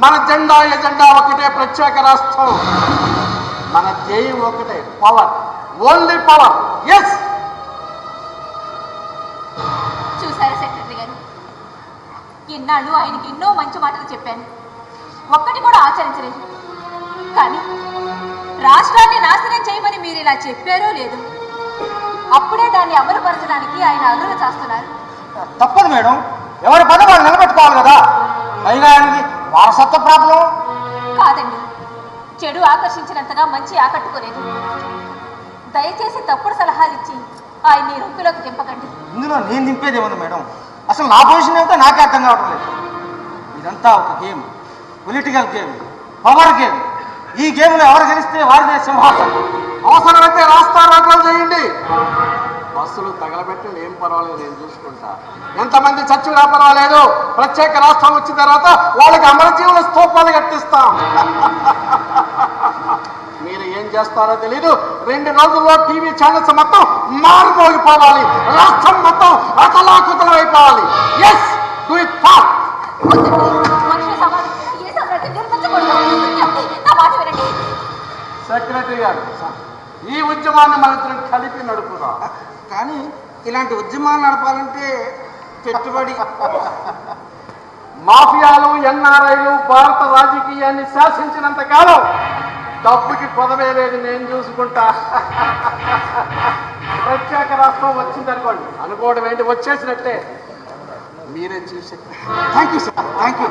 మన జెండా ఎజెండా ఒకటే, ప్రత్యేక రాష్ట్రం. మన ధ్యేయం ఒకటే, పవర్, ఓన్లీ పవర్. ఎస్. చూసారా సెక్రటరీ గారు, ఇన్నాళ్ళు ఆయనకి ఎన్నో మంచి మాటలు చెప్పాను, ఒక్కటి కూడా ఆచరించలేదు. కానీ రాష్ట్రాన్ని నాశనం చేయమని మీరు ఇలా చెప్పారో లేదు, అప్పుడే దాన్ని అమలుపరచడానికి ఆయన అదురు చేస్తున్నారు. తప్పదు మేడం, ఎవరి పని వాళ్ళు నిలబెట్టుకోవాలి కదా. అయినా ఆయనది వారసత్వ ప్రాబ్లం కాదండి. చెడు ఆకర్షించినంతగా మంచి ఆకట్టుకోలేదు. దయచేసి తప్పుడు సలహాలు ఇచ్చి ఆయన్ని రొంపిలోకి దింపకండి. ఇందులో నేను దింపేది ఏముంది మేడం? అసలు నా పొజిషన్ ఏమిటో నాకే అర్థం కావడం లేదు. ఇదంతా ఒక game, political game, power game. ఈ గేమ్లో ఎవరు గెలిస్తే వారిదే సింహాసనం. అవసరమైతే రాస్తారోకలు చేయండి, బస్సులు తగలబెట్టండి, ఏం పర్వాలేదు, నేను చూసుకుంటా. ఎంతమంది చచ్చినా పర్వాలేదు, ప్రత్యేక రాష్ట్రం వచ్చిన తర్వాత వాళ్ళకి అమరజీవుల స్తూపాలు కట్టిస్తాం. మీరు ఏం చేస్తారో తెలీదు, 2 రోజుల్లో టీవీ ఛానల్స్ మొత్తం మారుమోగిపోవాలి, రాష్ట్రం మొత్తం అతలాకుతలం అయిపోవాలి. Yes, do it fast. Secretary గారు, ఈ ఉద్యమాన్ని మన ఇద్దరం కలిపి నడుపుదాం. కానీ ఇలాంటి ఉద్యమాలు నడపాలంటే పెట్టుబడి. మాఫియాలు, ఎన్ఆర్ఐలు భారత రాజకీయాన్ని శాసించినంత కాలం డబ్బుకి కొదవే లేదు, నేను చూసుకుంటా. ప్రత్యేక రాష్ట్రం వచ్చిందనుకోండి, అనుకోవడం ఏంటి, వచ్చేసినట్టే. మీరే చూసి. Thank you sir, thank you.